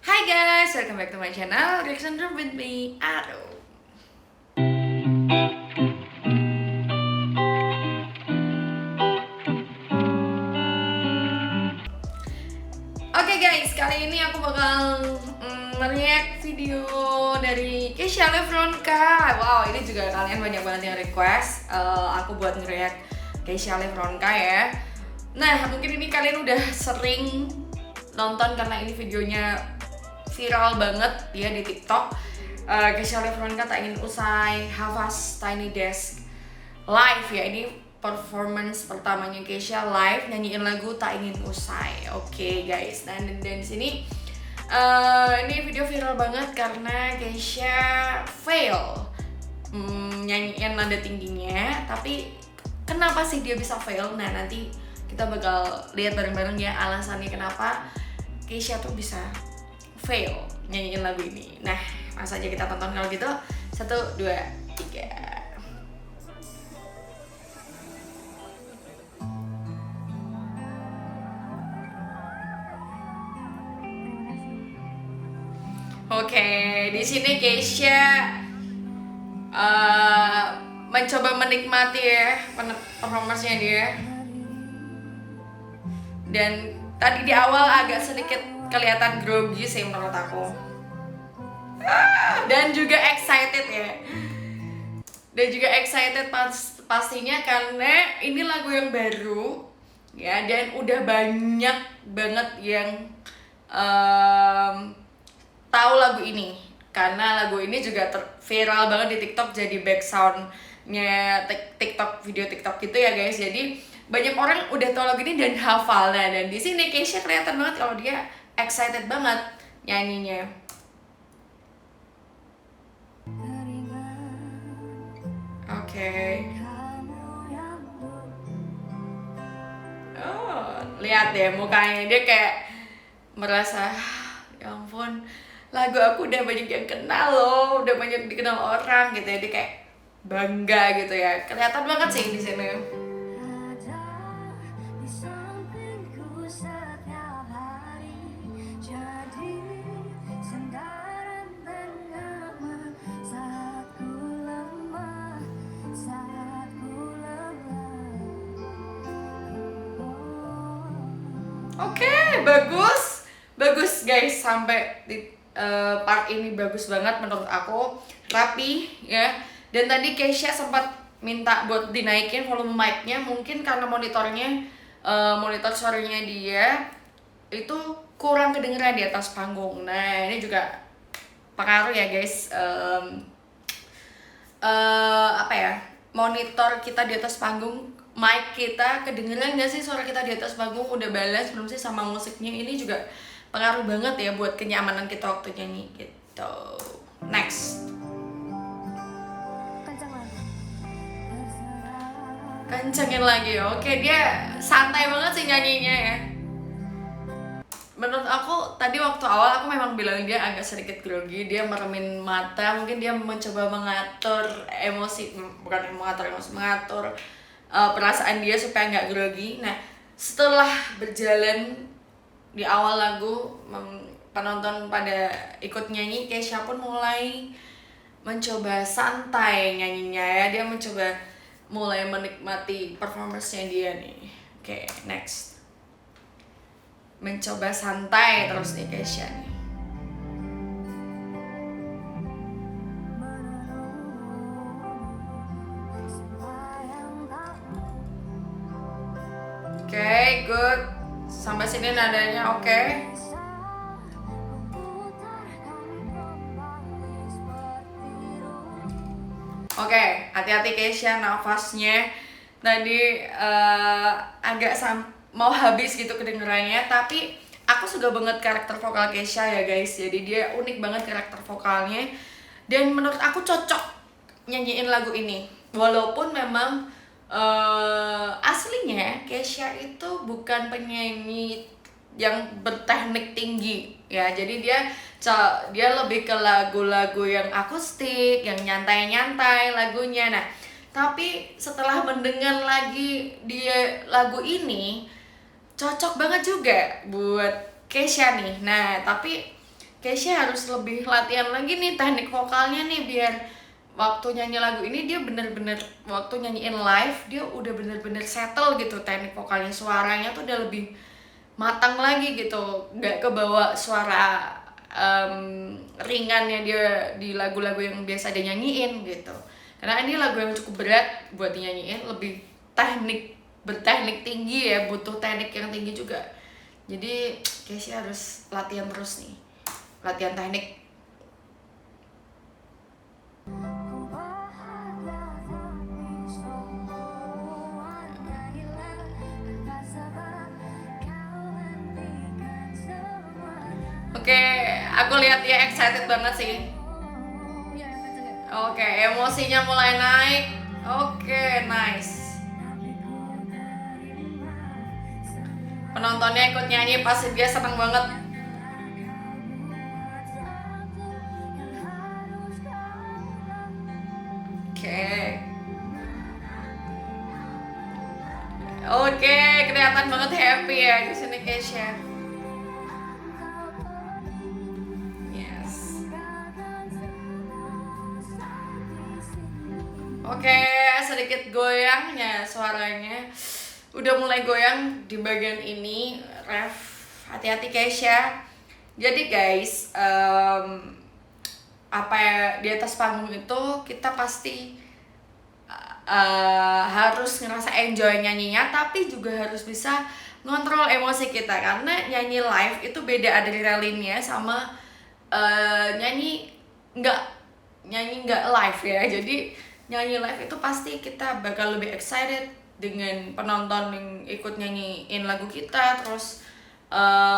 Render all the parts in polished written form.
Hai guys, welcome back to my channel Reaction Room with me, Aro. Oke guys, kali ini aku bakal react video dari Keisha Levronka. Wow, ini juga kalian banyak banget yang request aku buat nge-react Keisha Levronka ya. Nah, mungkin ini kalian udah sering nonton karena ini videonya viral banget ya di TikTok. Keisha Levronka tak ingin usai Hafaz Tiny Desk live ya, ini performance pertamanya Keisha live nyanyiin lagu Tak Ingin Usai. Oke guys, dan di sini ini video viral banget karena Keisha fail nyanyiin nada tingginya. Tapi kenapa sih dia bisa fail? Nah, nanti kita bakal lihat bareng-bareng ya alasannya kenapa Keisha tuh bisa fail nyanyiin lagu ini. Nah, langsung aja kita tonton kalau gitu. 1, 2, 3. Oke, di sini Keisha mencoba menikmati ya performance-nya dia. Dan tadi di awal agak sedikit kelihatan grogi sih menurut aku. Dan juga excited ya. Dan juga excited pastinya karena ini lagu yang baru ya, dan udah banyak banget yang tahu lagu ini karena lagu ini juga viral banget di TikTok, jadi backsoundnya TikTok, video TikTok gitu ya guys. Jadi banyak orang udah tahu lagu ini dan hafalnya. Dan di sini Keisha kelihatan banget kalau dia excited banget nyanyinya. Oke. Oh, lihat deh mukanya, dia kayak merasa ya ampun, lagu aku udah banyak yang kenal loh, udah banyak dikenal orang gitu ya. Dia kayak bangga gitu ya, kelihatan banget sih di sini. Oke, bagus guys, sampai di part ini bagus banget menurut aku, rapi ya. Dan tadi Keisha sempat minta buat dinaikin volume mic-nya, mungkin karena monitor suaranya dia itu kurang kedengeran di atas panggung. Nah, ini juga pengaruh ya guys. Apa ya, monitor kita di atas panggung, mic kita kedengeran gak sih suara kita di atas panggung, udah balance belum sih sama musiknya. Ini juga pengaruh banget ya buat kenyamanan kita waktu nyanyi gitu. Next, kencengin lagi. Oke, dia santai banget sih nyanyinya ya. Menurut aku tadi waktu awal aku memang bilang dia agak sedikit grogi, dia meremin mata, mungkin dia mencoba mengatur emosi, mengatur perasaan dia supaya nggak grogi. Nah, setelah berjalan di awal lagu, penonton pada ikut nyanyi, Keisha pun mulai mencoba santai nyanyinya ya. Dia mencoba mulai menikmati performance-nya dia nih. Oke, next. Mencoba santai terus nih Keisha nih. Oke, good. Sampai sini nadanya oke. Oke, hati-hati Keisha nafasnya. Tadi agak mau habis gitu kedengerannya, tapi aku suka banget karakter vokal Keisha ya guys. Jadi dia unik banget karakter vokalnya, dan menurut aku cocok nyanyiin lagu ini. Walaupun memang aslinya Keisha itu bukan penyanyi yang berteknik tinggi ya, jadi dia lebih ke lagu-lagu yang akustik, yang nyantai-nyantai lagunya. Nah, tapi setelah mendengar lagi dia lagu ini, cocok banget juga buat Keisha nih. Nah, tapi Keisha harus lebih latihan lagi nih teknik vokalnya nih, biar waktu nyanyi lagu ini dia bener-bener waktu nyanyiin live dia udah bener-bener settle gitu teknik vokalnya, suaranya tuh udah lebih matang lagi gitu, nggak kebawa suara ringannya dia di lagu-lagu yang biasa dia nyanyiin gitu. Karena ini lagu yang cukup berat buat dinyanyiin, lebih berteknik tinggi ya, butuh teknik yang tinggi juga. Jadi Keisha harus latihan terus nih, latihan teknik. Oke, aku lihat dia excited banget sih. Oke, emosinya mulai naik. Oke, nice. Penontonnya ikut nyanyi, pasti dia seneng banget. Oke, kelihatan banget happy ya di sini Keisha. Yes. Oke, sedikit goyangnya suaranya. Udah mulai goyang di bagian ini, ref. Hati-hati Keisha. Jadi guys, apa ya, di atas panggung itu kita pasti harus ngerasa enjoy nyanyinya, tapi juga harus bisa ngontrol emosi kita, karena nyanyi live itu beda adrenalinnya sama nyanyi nggak live ya. Jadi nyanyi live itu pasti kita bakal lebih excited dengan penonton yang ikut nyanyiin lagu kita, terus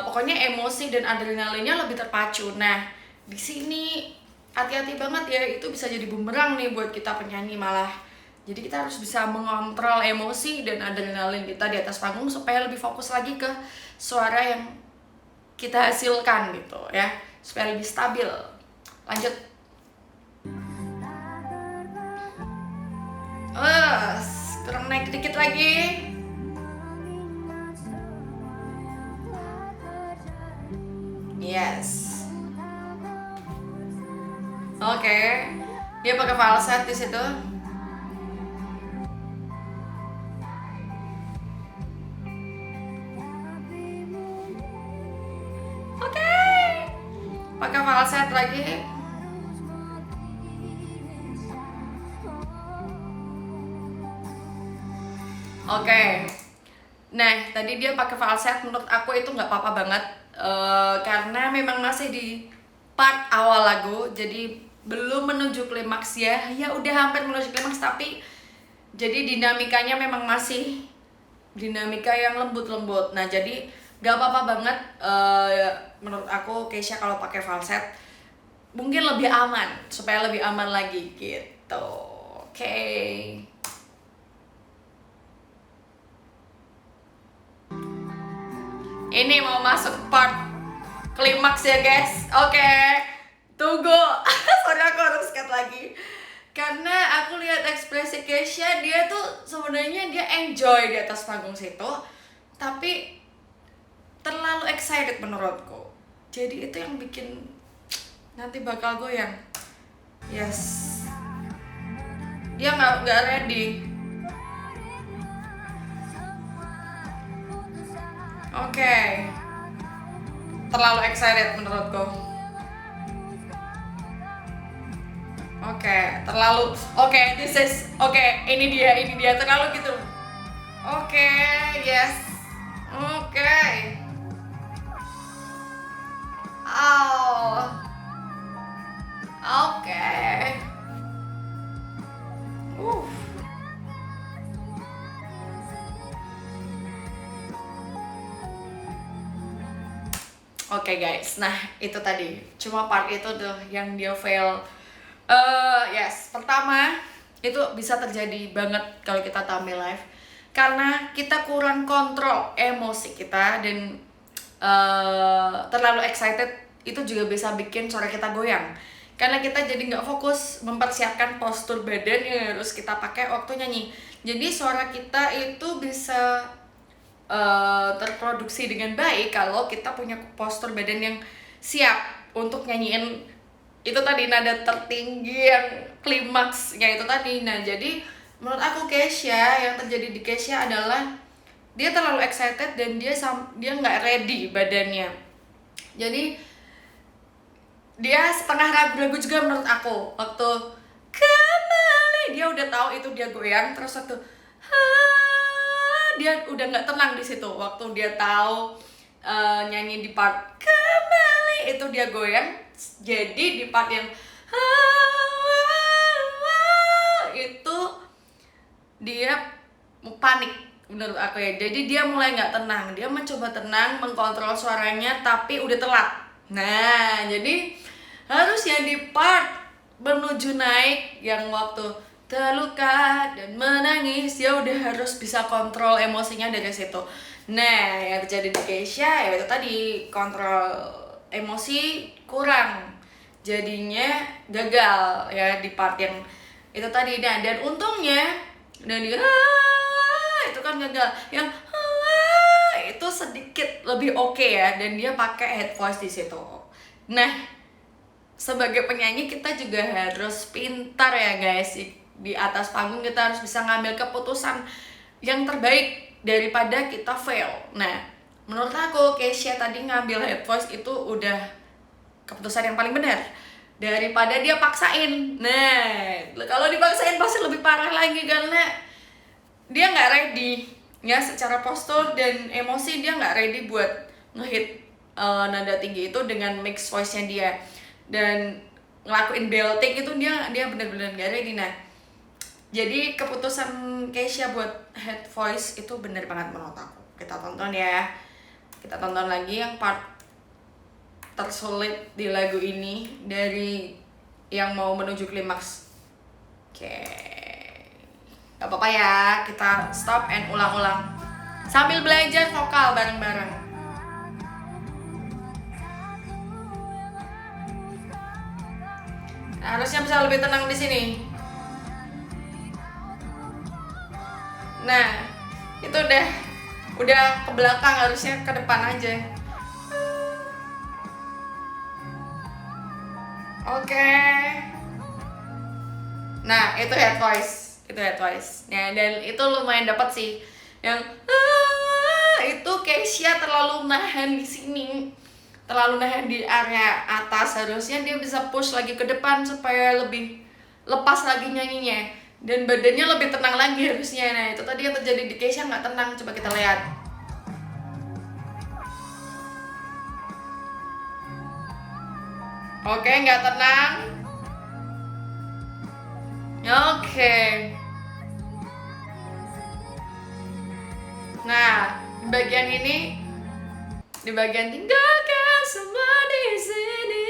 pokoknya emosi dan adrenalinnya lebih terpacu. Nah di sini hati-hati banget ya, itu bisa jadi bumerang nih buat kita penyanyi malah. Jadi kita harus bisa mengontrol emosi dan adrenalin kita di atas panggung supaya lebih fokus lagi ke suara yang kita hasilkan gitu ya, supaya lebih stabil. Lanjut. Kurang naik dikit lagi. Yes. Oke. Dia pakai falset di situ. Pakai falset lagi. Oke. Nah tadi dia pakai falset, menurut aku itu nggak apa-apa banget, karena memang masih di part awal lagu, jadi belum menuju klimaks ya. Ya udah hampir menuju klimaks, tapi jadi dinamikanya memang masih dinamika yang lembut-lembut. Nah jadi gak apa-apa banget, menurut aku Keisha kalau pakai falset mungkin lebih aman, supaya lebih aman lagi gitu. Oke. Ini mau masuk part klimaks ya guys. Oke. Tunggu. Sorry, aku harus cut lagi. Karena aku lihat ekspresi Keisha, dia tuh sebenarnya dia enjoy di atas panggung situ, tapi terlalu excited menurutku. Jadi itu yang bikin nanti bakal goyang. Yes. Dia nggak ready. Oke. Terlalu excited menurutku. Oke, terlalu. Oke, this is. Oke, ini dia terlalu gitu. Oke, yes. Oke. Oh. Oke. Oke guys, nah itu tadi cuma part itu tuh yang dia fail. Yes, pertama itu bisa terjadi banget kalau kita tampil live, karena kita kurang kontrol emosi kita dan terlalu excited itu juga bisa bikin suara kita goyang, karena kita jadi nggak fokus mempersiapkan postur badan yang harus kita pakai waktu nyanyi. Jadi suara kita itu bisa terproduksi dengan baik kalau kita punya postur badan yang siap untuk nyanyiin itu tadi nada tertinggi yang klimaksnya itu tadi. Nah jadi menurut aku yang terjadi di Kesha adalah dia terlalu excited dan dia nggak ready badannya. Jadi dia setengah ragu-ragu juga menurut aku waktu kembali. Dia udah tahu itu dia goyang, terus waktu dia udah nggak tenang di situ. Waktu dia tahu nyanyi di part kembali itu dia goyang. Jadi di part yang itu dia panik menurut aku ya. Jadi dia mulai nggak tenang. Dia mencoba tenang, mengkontrol suaranya, tapi udah telat. Nah jadi harusnya di part menuju naik yang waktu terluka dan menangis, dia udah harus bisa kontrol emosinya dari situ. Nah yang terjadi di Kesha ya itu tadi, kontrol emosi kurang, jadinya gagal ya di part yang itu tadi. Nah dan untungnya dan dia itu kan gagal, yang itu sedikit lebih oke ya, dan dia pakai head voice di situ. Nah sebagai penyanyi kita juga harus pintar ya guys, di atas panggung kita harus bisa ngambil keputusan yang terbaik daripada kita fail. Nah menurut aku Kesha tadi ngambil head voice itu udah keputusan yang paling benar daripada dia paksain. Nah kalau dipaksain pasti lebih parah lagi, karena dia nggak ready ya secara postur dan emosi. Dia nggak ready buat ngehit nada tinggi itu dengan mix voice-nya dia, dan ngelakuin belting itu dia benar-benar nggak ready. Nah jadi keputusan Kesha buat head voice itu bener banget menurut aku. Kita tonton ya, kita tonton lagi yang part tersulit di lagu ini dari yang mau menuju klimaks. Oke, gak apa-apa ya, kita stop and ulang-ulang sambil belajar vokal bareng-bareng. Nah, harusnya bisa lebih tenang di sini. Nah itu udah ke belakang, harusnya ke depan aja. Oke. Nah itu head voice, ya, dan itu lumayan dapat sih. Yang itu Kesha terlalu nahan di sini, terlalu nahan di area atas. Harusnya dia bisa push lagi ke depan supaya lebih lepas lagi nyanyinya dan badannya lebih tenang lagi harusnya. Nah itu tadi yang terjadi di Kesha, nggak tenang. Coba kita lihat. Oke, nggak tenang. Oke. Nah di bagian ini, di bagian tinggalkan semua di sini,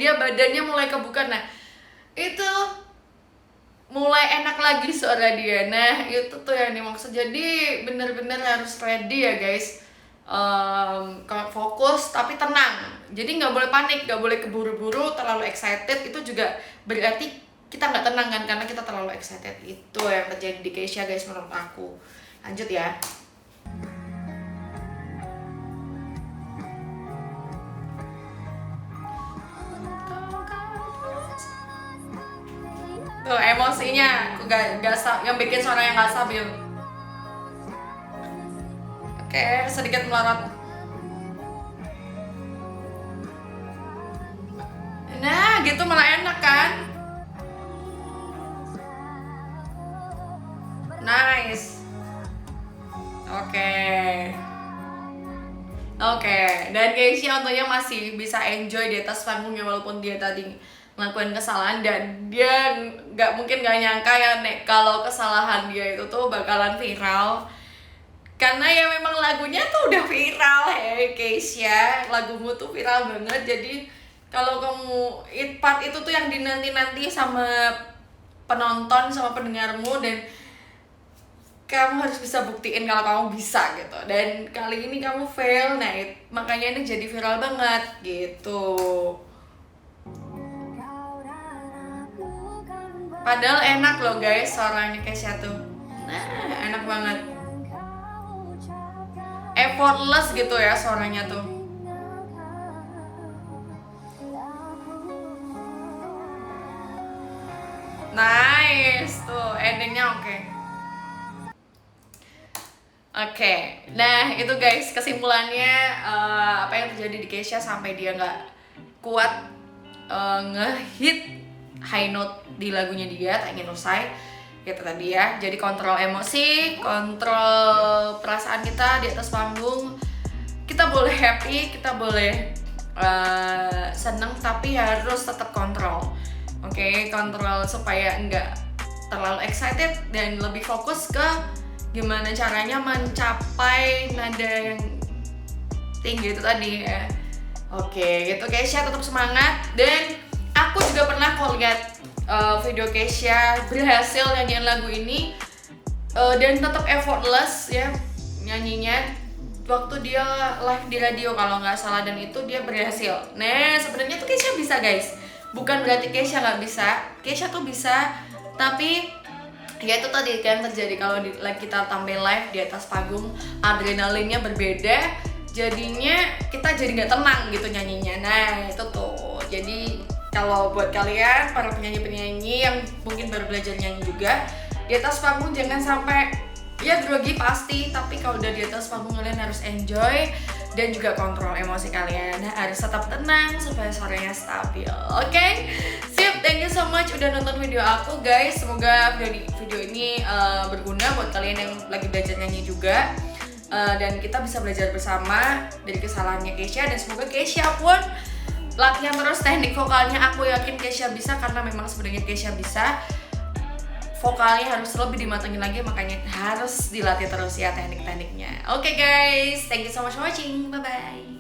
dia badannya mulai kebuka. Nah itu mulai enak lagi suara dia. Nah itu tuh yang dimaksud. Jadi bener-bener harus ready ya guys, fokus tapi tenang. Jadi nggak boleh panik, nggak boleh keburu-buru, terlalu excited itu juga berarti kita nggak tenang kan, karena kita terlalu excited. Itu yang terjadi di Kesha guys menurut aku. Lanjut ya. Tuh emosinya gak yang bikin suaranya nggak stabil. Oke, sedikit melorot. Nah gitu malah enak kan. Nice. Oke, dan Kesha untungnya masih bisa enjoy di atas panggungnya walaupun dia tadi ngelakuin kesalahan, dan dia mungkin gak nyangka ya Nek kalau kesalahan dia itu tuh bakalan viral, karena ya memang lagunya tuh udah viral ya Kesha, lagumu tuh viral banget. Jadi kalau kamu part itu tuh yang dinanti-nanti sama penonton, sama pendengarmu, dan kamu harus bisa buktiin kalau kamu bisa gitu. Dan kali ini kamu fail, nah makanya ini jadi viral banget gitu. Padahal enak loh guys suaranya Kesha tuh. Nah enak banget, effortless gitu ya suaranya tuh. guys, tuh endingnya oke. Oke, nah itu guys kesimpulannya apa yang terjadi di Kesha sampai dia nggak kuat ngehit high note di lagunya dia Tak Ingin Usai gitu tadi ya. Jadi kontrol emosi, kontrol perasaan kita di atas panggung. Kita boleh happy, kita boleh seneng, tapi harus tetap kontrol. Oke, kontrol supaya enggak terlalu excited dan lebih fokus ke gimana caranya mencapai nada yang tinggi itu tadi ya. Oke, gitu Kesha tetap semangat. Dan aku juga pernah kok lihat video Kesha berhasil nyanyiin lagu ini dan tetap effortless ya nyanyinya waktu dia live di radio kalau nggak salah, dan itu dia berhasil. Nah sebenarnya tuh Kesha bisa guys, bukan berarti Kesha nggak bisa. Kesha tuh bisa, tapi ya itu tadi yang terjadi kalau kita tampil live di atas panggung, adrenalinnya berbeda, jadinya kita jadi nggak tenang gitu nyanyinya. Nah itu tuh, jadi kalau buat kalian para penyanyi-penyanyi yang mungkin baru belajar nyanyi juga, di atas panggung jangan sampai ya grogi pasti, tapi kalau udah di atas panggung kalian harus enjoy dan juga kontrol emosi kalian. Nah, harus tetap tenang supaya suaranya stabil. Oke? Sip, thank you so much udah nonton video aku guys. Semoga video ini berguna buat kalian yang lagi belajar nyanyi juga. Dan kita bisa belajar bersama dari kesalahannya Kesha, dan semoga Kesha pun latihan terus teknik vokalnya. Aku yakin Kesha bisa, karena memang sebenarnya Kesha bisa. Vokalnya harus lebih dimatengin lagi, makanya harus dilatih terus ya teknik-tekniknya. Oke guys, thank you so much for watching. Bye bye.